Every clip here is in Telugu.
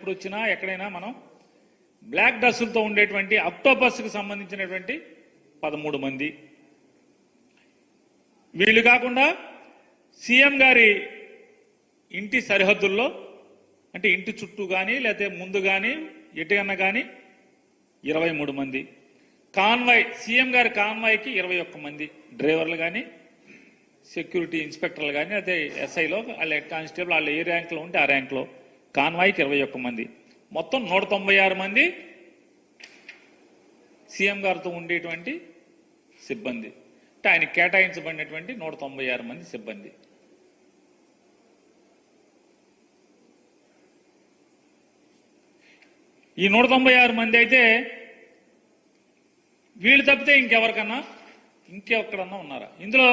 ఎప్పుడు వచ్చినా ఎక్కడైనా మనం బ్లాక్ డ్రెస్సులతో ఉండేటువంటి అక్టోపస్కి సంబంధించినటువంటి 13 మంది, వీళ్ళు కాకుండా సీఎం గారి ఇంటి సరిహద్దుల్లో అంటే ఇంటి చుట్టూ కానీ లేకపోతే ముందు కానీ ఎటుకన్నా కానీ 23 మంది, కాన్వాయ్ సీఎం గారి కాన్వాయ్కి 21 మంది డ్రైవర్లు కానీ సెక్యూరిటీ ఇన్స్పెక్టర్లు కానీ అదే ఎస్ఐలో వాళ్ళ కానిస్టేబుల్ వాళ్ళు ఏ ర్యాంక్లో ఉంటే ఆ ర్యాంక్లో కాన్వాయ్కి 21 మంది, మొత్తం 196 మంది సీఎం గారితో ఉండేటువంటి సిబ్బంది. అంటే ఆయన కేటాయించబడినటువంటి 196 మంది సిబ్బంది. ఈ 196 మంది అయితే వీళ్ళు తప్పితే ఇంకెక్కడన్నా ఉన్నారా? ఇందులో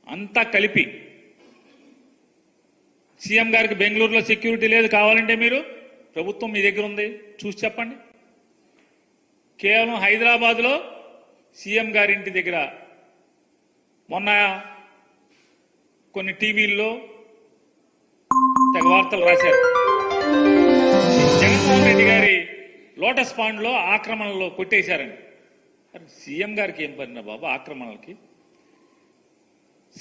అంతా కలిపి సీఎం గారికి బెంగళూరులో సెక్యూరిటీ లేదు, కావాలంటే మీరు ప్రభుత్వం మీ దగ్గర ఉంది చూసి చెప్పండి. కేవలం హైదరాబాద్లో సీఎం గారి ఇంటి దగ్గర మొన్న కొన్ని టీవీల్లో తెగ వార్తలు రాశారు. జగన్మోహన్ రెడ్డి గారి లోటస్ పాండ్లో ఆక్రమణలో కొట్టేశారని. సీఎం గారికి ఏం పడినా బాబు ఆక్రమణలకి?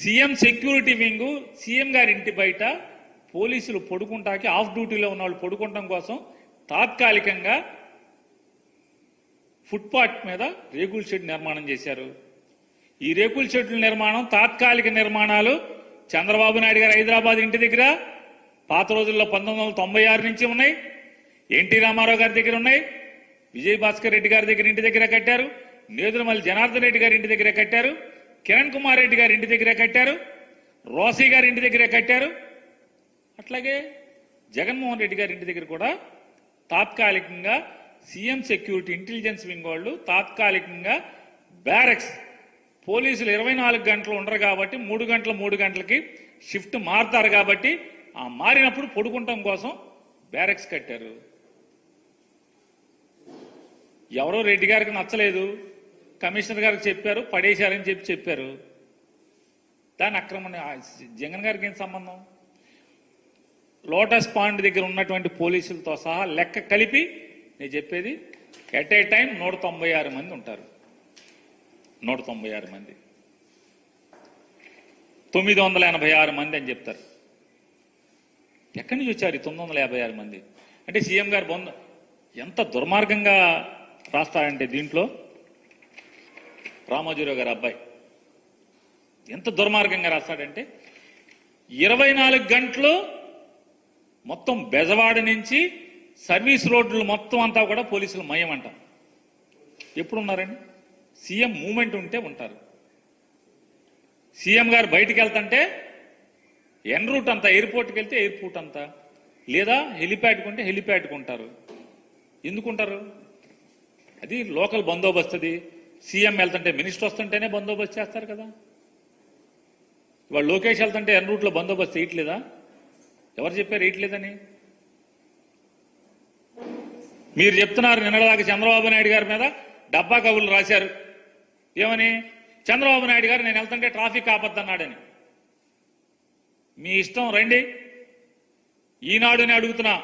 సీఎం సెక్యూరిటీ వింగ్ సీఎం గారి ఇంటి బయట పోలీసులు పడుకుంటాకి ఆఫ్ డ్యూటీలో ఉన్న వాళ్ళు పడుకుంటాం కోసం తాత్కాలికంగా ఫుట్పాత్ మీద రేకుల షెడ్ నిర్మాణం చేశారు. ఈ రేకుల షెడ్ల నిర్మాణం తాత్కాలిక నిర్మాణాలు చంద్రబాబు నాయుడు గారు హైదరాబాద్ ఇంటి దగ్గర పాత రోజుల్లో 1996 నుంచి ఉన్నాయి, ఎన్టీ రామారావు గారి దగ్గర ఉన్నాయి, విజయభాస్కర్ రెడ్డి గారి దగ్గర ఇంటి దగ్గర కట్టారు, నేదురుమల్లి జనార్దన్ రెడ్డి గారి ఇంటి దగ్గర కట్టారు, కిరణ్ కుమార్ రెడ్డి గారి ఇంటి దగ్గర కట్టారు, రోసీ గారి ఇంటి దగ్గర కట్టారు. అట్లాగే జగన్మోహన్ రెడ్డి గారి ఇంటి దగ్గర కూడా తాత్కాలికంగా సీఎం సెక్యూరిటీ ఇంటెలిజెన్స్ వింగ్ వాళ్ళు తాత్కాలికంగా బ్యారక్స్ పోలీసులు 24 గంటలు ఉండరు కాబట్టి 3 గంటలకి షిఫ్ట్ మారుతారు కాబట్టి ఆ మారినప్పుడు పడుకుంటాం కోసం బ్యారక్స్ కట్టారు. ఎవరో రెడ్డి గారికి నచ్చలేదు, కమిషనర్ గారికి చెప్పారు, పడేశారని చెప్పారు. దాని ఆక్రమణ జగన్ గారికి ఏం సంబంధం? లోటస్ పాండ్ దగ్గర ఉన్నటువంటి పోలీసులతో సహా లెక్క కలిపి నేను చెప్పేది ఎట్ ఏ టైం 196 మంది ఉంటారు. 196 మంది, 986 మంది అని చెప్తారు. ఎక్కడి నుంచి వచ్చారు 956 మంది? అంటే సీఎం గారు ఎంత దుర్మార్గంగా రాస్తారంటే దీంట్లో రామోజీరావు గారి అబ్బాయి ఎంత దుర్మార్గంగా రాస్తాడంటే 24 గంటలు మొత్తం బెజవాడ నుంచి సర్వీస్ రోడ్లు మొత్తం అంతా కూడా పోలీసులు మయమంట. ఎప్పుడు ఉన్నారండి? సీఎం మూమెంట్ ఉంటే ఉంటారు. సీఎం గారు బయటికి వెళ్తుంటే ఎన్ రూట్ అంతా, ఎయిర్పోర్ట్కి వెళ్తే ఎయిర్పోర్ట్ అంతా, లేదా హెలిప్యాడ్కి ఉంటే హెలిప్యాడ్కి ఉంటారు. ఎందుకుంటారు? అది లోకల్ బందోబస్తు. అది సీఎం వెళ్తుంటే మినిస్టర్ వస్తుంటేనే బందోబస్తు చేస్తారు కదా. ఇవాళ లోకేష్ వెళ్తుంటే ఎన్ రూట్లో బందోబస్తు వేయట్లేదా? ఎవరు చెప్పారు వేయట్లేదని? మీరు చెప్తున్నారు. నిన్నటిదాకా చంద్రబాబు నాయుడు గారి మీద డబ్బా కబుర్లు రాశారు. ఏమని? చంద్రబాబు నాయుడు గారు నేను వెళ్తుంటే ట్రాఫిక్ ఆపద్దన్నాడని. మీ ఇష్టం, రండి. ఈనాడుని అడుగుతున్నా,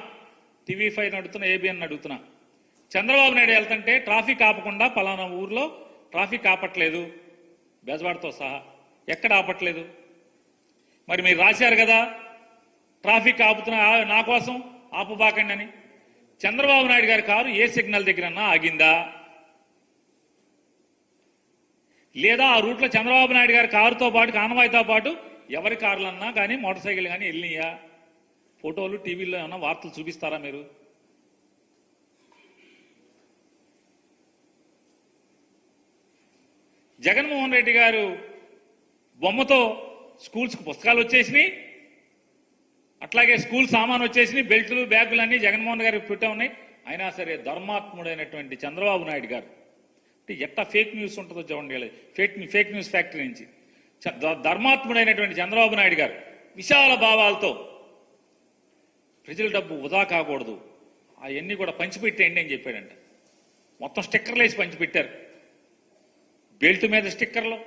TV5 అడుగుతున్నా, ABN అడుగుతున్నా. చంద్రబాబు నాయుడు వెళ్తుంటే ట్రాఫిక్ ఆపకుండా పలానా ఊర్లో ట్రాఫిక్ ఆపట్లేదు, బెజవాడతో సహా ఎక్కడ ఆపట్లేదు. మరి మీరు రాశారు కదా ట్రాఫిక్ ఆపుతున్నా నా కోసం ఆపబాకండి అని. చంద్రబాబు నాయుడు గారి కారు ఏ సిగ్నల్ దగ్గరన్నా ఆగిందా? లేదా ఆ రూట్లో చంద్రబాబు నాయుడు గారి కారుతో పాటు కాన్వాయ్తో పాటు ఎవరి కార్లన్నా కానీ మోటార్ సైకిల్ కానీ వెళ్ళినాయా? ఫోటోలు టీవీలో ఏమన్నా వార్తలు చూపిస్తారా మీరు? జగన్మోహన్ రెడ్డి గారు బొమ్మతో స్కూల్స్కి పుస్తకాలు వచ్చేసినాయి, అట్లాగే స్కూల్ సామాన్ వచ్చేసినాయి, బెల్టులు బ్యాగులు అన్నీ జగన్మోహన్ గారికి పెట్టే ఉన్నాయి. అయినా సరే ధర్మాత్ముడైనటువంటి చంద్రబాబు నాయుడు గారు అంటే ఎట్లా ఫేక్ న్యూస్ ఉంటుందో చూడండి. ఫేక్ న్యూస్ ఫ్యాక్టరీ నుంచి ధర్మాత్ముడైనటువంటి చంద్రబాబు నాయుడు గారు విశాల భావాలతో ప్రజల డబ్బు వృధా కాకూడదు, అవన్నీ కూడా పంచిపెట్టేయండి అని చెప్పాడంట. మొత్తం స్టిక్కర్లు వేసి పంచిపెట్టారు. బెల్ట్ మీద స్టిక్కర్లు,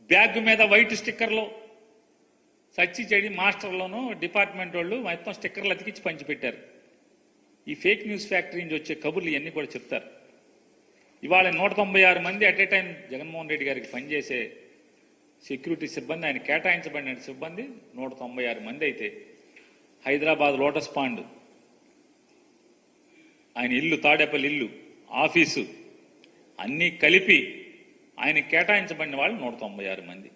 బ్యాగ్ మీద వైట్ స్టిక్కర్లు, సచ్చి చెడి మాస్టర్లను డిపార్ట్మెంట్ వాళ్ళు మొత్తం స్టిక్కర్లు అతికించి పంచిపెట్టారు. ఈ ఫేక్ న్యూస్ ఫ్యాక్టరీ నుంచి వచ్చే కబుర్లు ఇవన్నీ కూడా చెప్తారు. ఇవాళ 196 మంది at a time Jaganmohan Reddy గారికి పనిచేసే సెక్యూరిటీ సిబ్బంది, ఆయన కేటాయించబడిన సిబ్బంది 196 మంది అయితే హైదరాబాద్ లోటస్ పాండ్, ఆయన ఇల్లు, తాడేపల్లి ఇల్లు, ఆఫీసు అన్నీ కలిపి ఆయన కేటాయించబడిన వాళ్ళు 196 మంది.